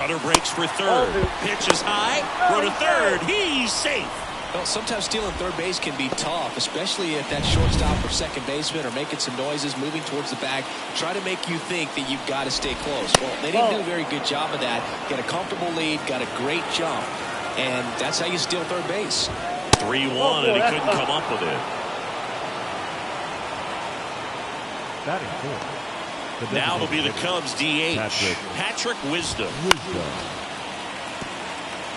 Runner breaks for third. Pitch is high. Throw to third. He's safe. Well, sometimes stealing third base can be tough, especially if that shortstop or second baseman are making some noises, moving towards the bag, try to make you think that you've got to stay close. Well, they didn't do a very good job of that. Got a comfortable lead, got a great jump, and that's how you steal third base. 3-1, and he couldn't come up with it. Batting fourth. Now it'll be the Cubs DH, Patrick Wisdom.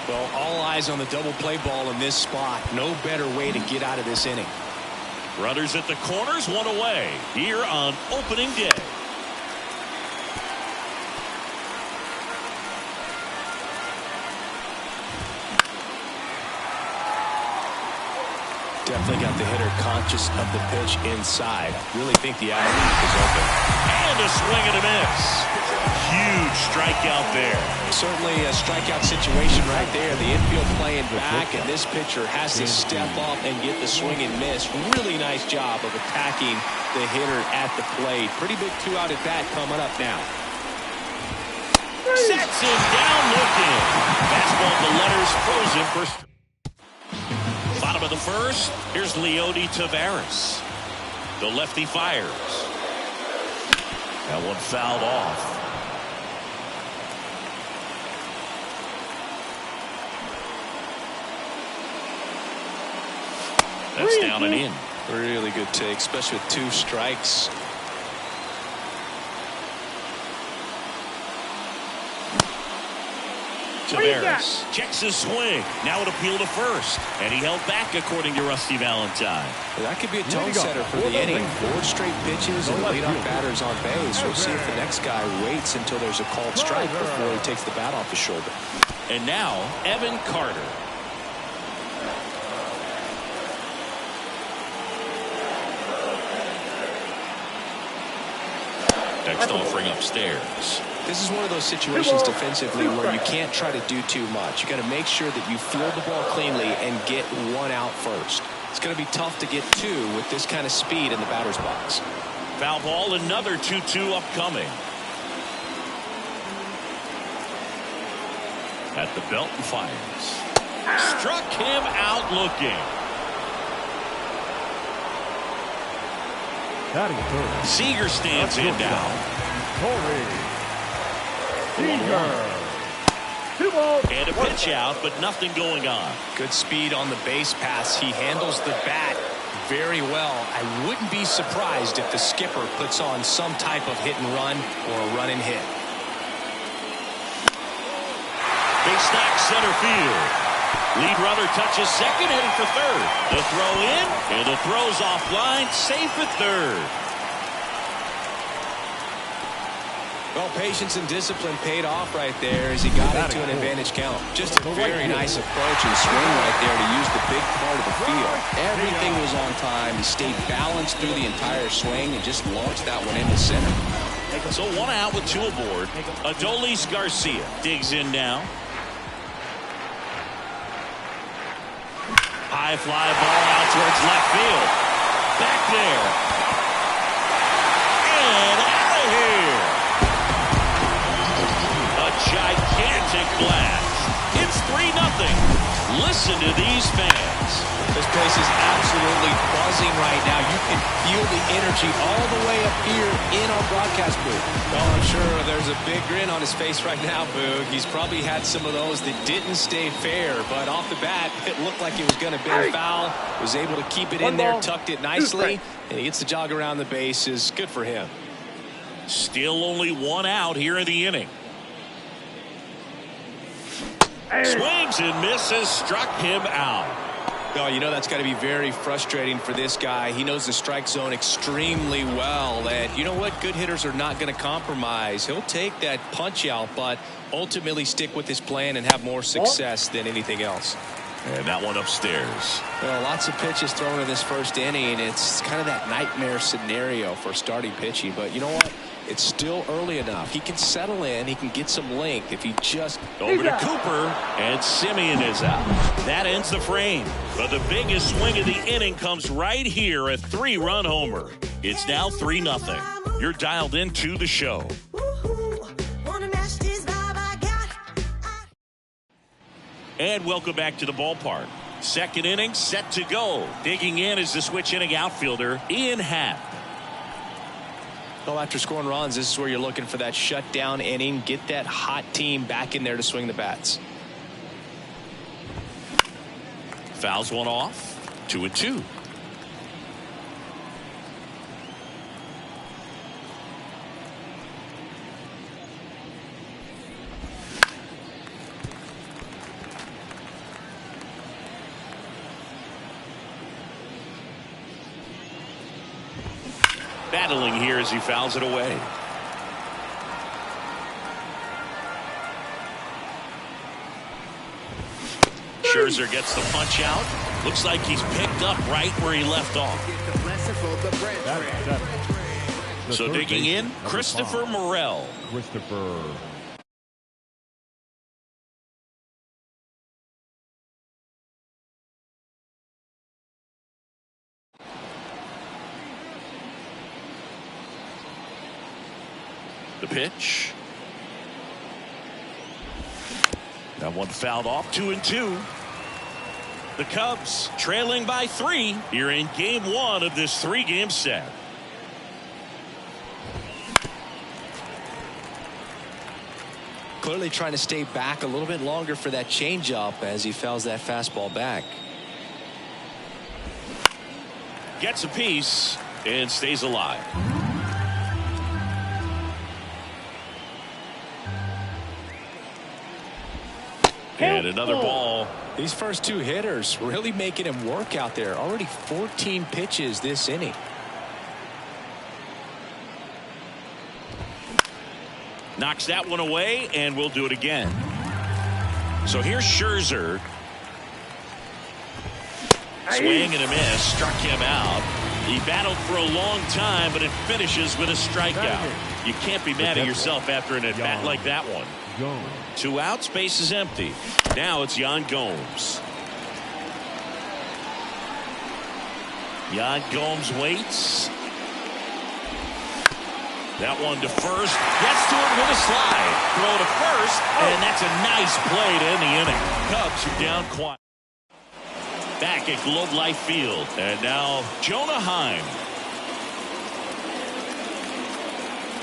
Well, all eyes on the double play ball in this spot. No better way to get out of this inning. Runners at the corners, one away here on opening day. Definitely got the hitter conscious of the pitch inside. Really think the alley is open. And a swing and a miss. Huge strikeout there. Certainly a strikeout situation right there. The infield playing back, and this pitcher has to step up and get the swing and miss. Really nice job of attacking the hitter at the plate. Pretty big two-out at bat coming up now. Sets him down looking. Fastball to letters, frozen first. Bottom of the first, here's Leody Taveras. The lefty fires. That one fouled off. That's down and in. Really good take, especially with 2 strikes. Taveras checks his swing. Now an appeal to first. And he held back, according to Rusty Valentine. That could be a tone setter for the inning. 4 straight pitches and leadoff batters on base. We'll see if the next guy waits until there's a called strike before he takes the bat off his shoulder. And now, Evan Carter. Next offering upstairs. This is one of those situations defensively where you can't try to do too much. You got to make sure that you field the ball cleanly and get 1 out first. It's going to be tough to get 2 with this kind of speed in the batter's box. Foul ball, another 2-2 upcoming. At the belt and fires. Struck him out looking. Seager stands in now. And a pitch out, but nothing going on. Good speed on the base pass. He handles the bat very well. I wouldn't be surprised if the skipper puts on some type of hit and run or a run and hit. They stack center field. Lead runner touches second, heading for third. The throw in, and the throw's offline, safe at third. Well, patience and discipline paid off right there as he got into an advantage count. Just a very nice approach and swing right there to use the big part of the field. Everything was on time. He stayed balanced through the entire swing and just launched that one into center. So 1 out with 2 aboard. Adolis Garcia digs in now. High fly ball out towards left field. Back there. And out of here. A gigantic blast. It's 3-0. Listen to these fans. This place is absolutely buzzing right now. You can feel the energy all the way up here in our broadcast booth. Well, I'm sure there's a big grin on his face right now, Boog. He's probably had some of those that didn't stay fair, but off the bat, it looked like it was going to be a foul. Was able to keep it in there, tucked it nicely, and he gets the jog around the bases. Good for him. Still only 1 out here in the inning. Swings and misses, struck him out. Oh, you know that's got to be very frustrating for this guy. He knows the strike zone extremely well. And you know what? Good hitters are not going to compromise. He'll take that punch out, but ultimately stick with his plan and have more success than anything else. And that one upstairs. Well, lots of pitches thrown in this first inning. It's kind of that nightmare scenario for starting pitching. But you know what? It's still early enough. He can settle in. He can get some length if he just... Over to Cooper, and Semien is out. That ends the frame. But the biggest swing of the inning comes right here, a 3-run homer. It's now 3-0. You're dialed into the show. And welcome back to the ballpark. Second inning set to go. Digging in is the switch inning outfielder, Ian Happ. Well, after scoring runs, this is where you're looking for that shutdown inning. Get that hot team back in there to swing the bats. Fouls one off. 2-2. Battling here as he fouls it away. Scherzer gets the punch out. Looks like he's picked up right where he left off. So digging in, Christopher Morel. Christopher. The pitch. That one fouled off. 2-2. The Cubs trailing by 3 here in game 1 of this 3-game set. Clearly trying to stay back a little bit longer for that changeup as he fouls that fastball back. Gets a piece and stays alive. And another ball. These first 2 hitters really making him work out there. Already 14 pitches this inning. Knocks that one away, and we'll do it again. So here's Scherzer. Swing and a miss. Struck him out. He battled for a long time, but it finishes with a strikeout. You can't be mad at yourself after an at-bat like that one. 2 outs, base is empty. Now it's Yan Gomes. Yan Gomes waits. That one to first. Gets to it with a slide. Throw to first, and that's a nice play to end the inning. Cubs are down quiet. Back at Globe Life Field. And now Jonah Heim.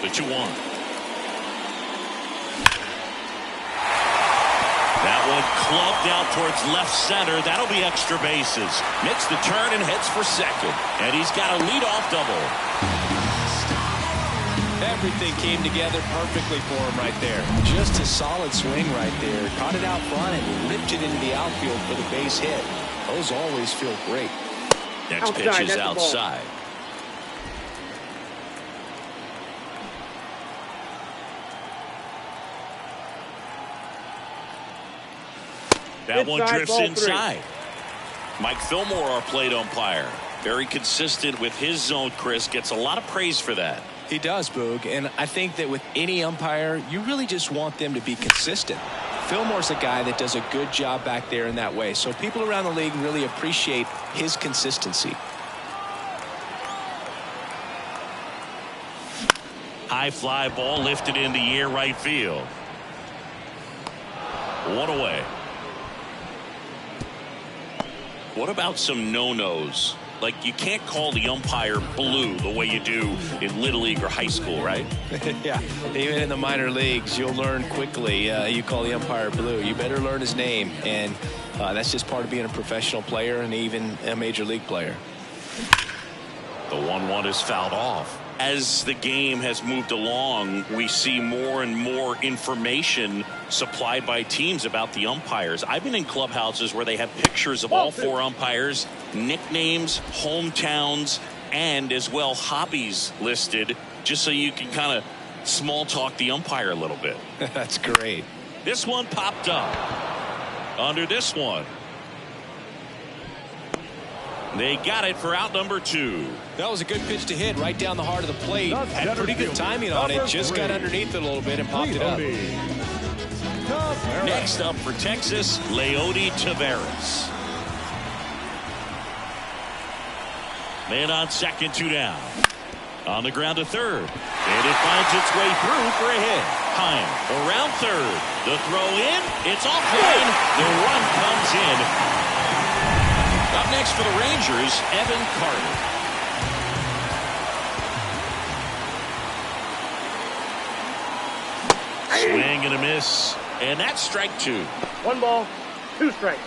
The 2-1. That one clubbed out towards left center. That'll be extra bases. Makes the turn and heads for second. And he's got a leadoff double. Everything came together perfectly for him right there. Just a solid swing right there. Caught it out front and ripped it into the outfield for the base hit. Those always feel great. Next pitch is outside. That one drifts inside. Mike Fillmore, our plate umpire. Very consistent with his zone, Chris. Gets a lot of praise for that. He does, Boog. And I think that with any umpire, you really just want them to be consistent. Fillmore's a guy that does a good job back there in that way. So people around the league really appreciate his consistency. High fly ball lifted in the air right field. 1 away. What about some no-nos? Like, you can't call the umpire blue the way you do in Little League or high school, right? Yeah, even in the minor leagues, you'll learn quickly. You call the umpire blue. You better learn his name, and that's just part of being a professional player and even a major league player. The 1-1 is fouled off. As the game has moved along, we see more and more information supplied by teams about the umpires. I've been in clubhouses where they have pictures of all 4 umpires, nicknames, hometowns, and as well hobbies listed, just so you can kind of small talk the umpire a little bit. That's great. This one popped up. Under this one. They got it for out number 2. That was a good pitch to hit right down the heart of the plate. Had pretty good timing on it. Just got underneath it a little bit and popped it up. Next up for Texas, Leody Taveras. Man on second, 2 down. On the ground to third. And it finds its way through for a hit. Heim around third. The throw in. It's offline. The run comes in. Up next for the Rangers, Evan Carter. Swing and a miss. And that's strike 2. 1 ball, 2 strikes.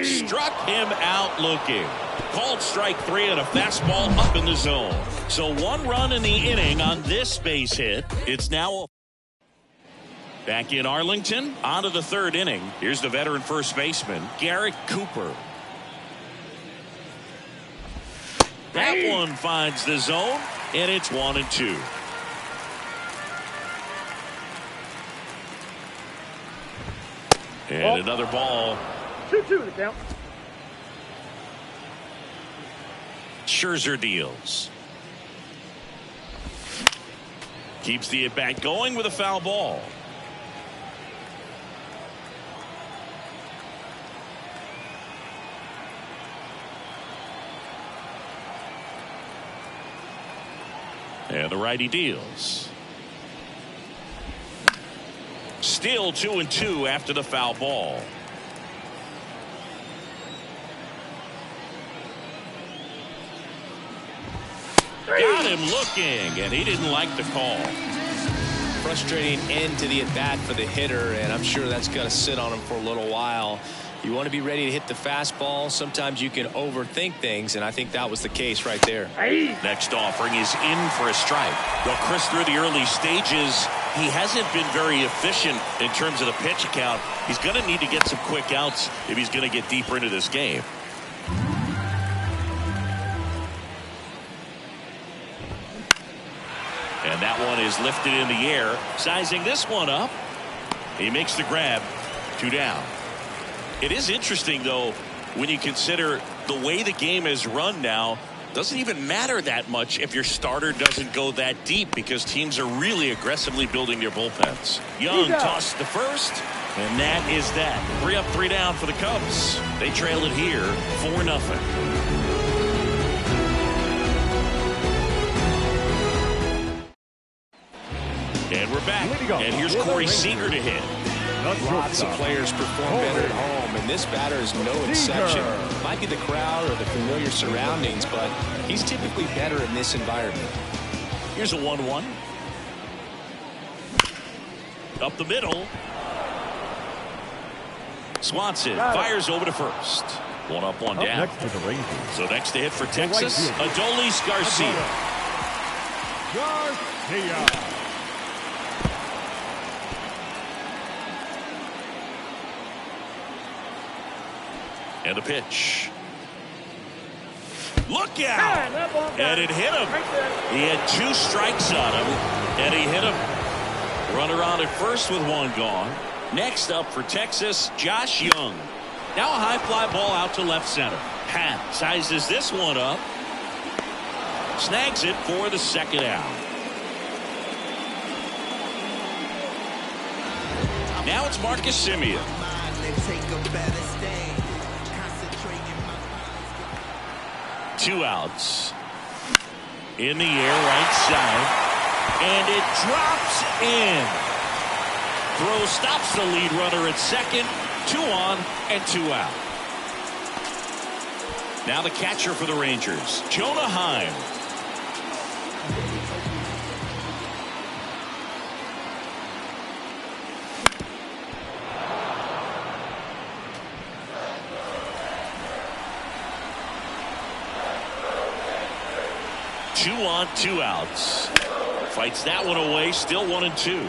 Struck him out looking. Called strike 3 and a fastball up in the zone. So 1 run in the inning on this base hit. It's now back in Arlington. On to the 3rd inning. Here's the veteran first baseman, Garrett Cooper. That one finds the zone, and it's 1-2. And another ball. 2-2 the count. Scherzer deals. Keeps the at-bat going with a foul ball. And the righty deals. Still 2-2 after the foul ball. Got him looking, and he didn't like the call. Frustrating end to the at-bat for the hitter, and I'm sure that's going to sit on him for a little while. You want to be ready to hit the fastball. Sometimes you can overthink things, and I think that was the case right there. Next offering is in for a strike. Well, Chris, through the early stages, he hasn't been very efficient in terms of the pitch count. He's going to need to get some quick outs if he's going to get deeper into this game. And that one is lifted in the air. Sizing this one up. He makes the grab. 2 down. It is interesting, though, when you consider the way the game is run now. Doesn't even matter that much if your starter doesn't go that deep, because teams are really aggressively building their bullpens. Young tossed to first, and that is that. 3 up, 3 down for the Cubs. They trail it here 4-0. And we're back. And here's Corey Seager to hit. Lots of players perform better at home, and this batter is no exception. Might be the crowd or the familiar surroundings, but he's typically better in this environment. Here's a 1-1. Up the middle. Swanson fires over to first. 1 up, 1 down. Next to the Rangers. So next to hit for Texas, Adolis Garcia. Garcia. And the pitch. Look out! And it hit him. He had 2 strikes on him, and he hit him. Runner on at first with 1 gone. Next up for Texas, Josh Young. Now a high fly ball out to left center. Happ sizes this one up. Snags it for the 2nd out. Now it's Marcus Semien. 2 outs. In the air, right side. And it drops in. Throw stops the lead runner at second. 2 on and 2 out. Now the catcher for the Rangers, Jonah Heim. Two on, 2 outs. Fights that one away. Still 1-2.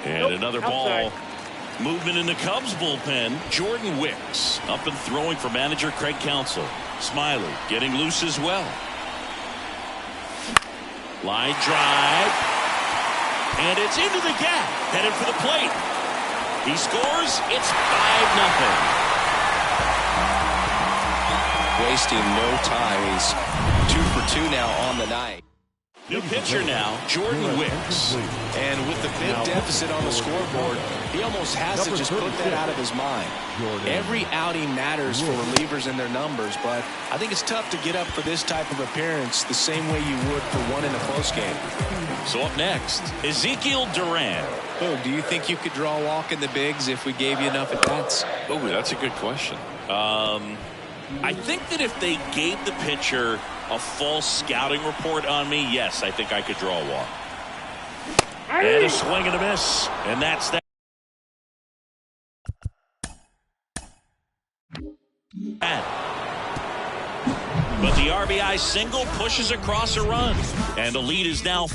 And another ball. Movement in the Cubs bullpen. Jordan Wicks up and throwing for manager Craig Counsell. Smiley getting loose as well. Line drive. And it's into the gap. Headed for the plate. He scores. It's 5-0. Wasting no time. He's 2 for 2 now on the night. New pitcher now, Jordan Wicks. And with the big deficit on the scoreboard, he almost has to just put that out of his mind. Every outing matters for relievers and their numbers, but I think it's tough to get up for this type of appearance the same way you would for one in a close game. So up next, Ezekiel Duran. Oh, do you think you could draw a walk in the bigs if we gave you enough at bats? Oh, that's a good question. I think that if they gave the pitcher a full scouting report on me, yes, I think I could draw a walk. And a swing and a miss. And that's that. But the RBI single pushes across a run. And the lead is now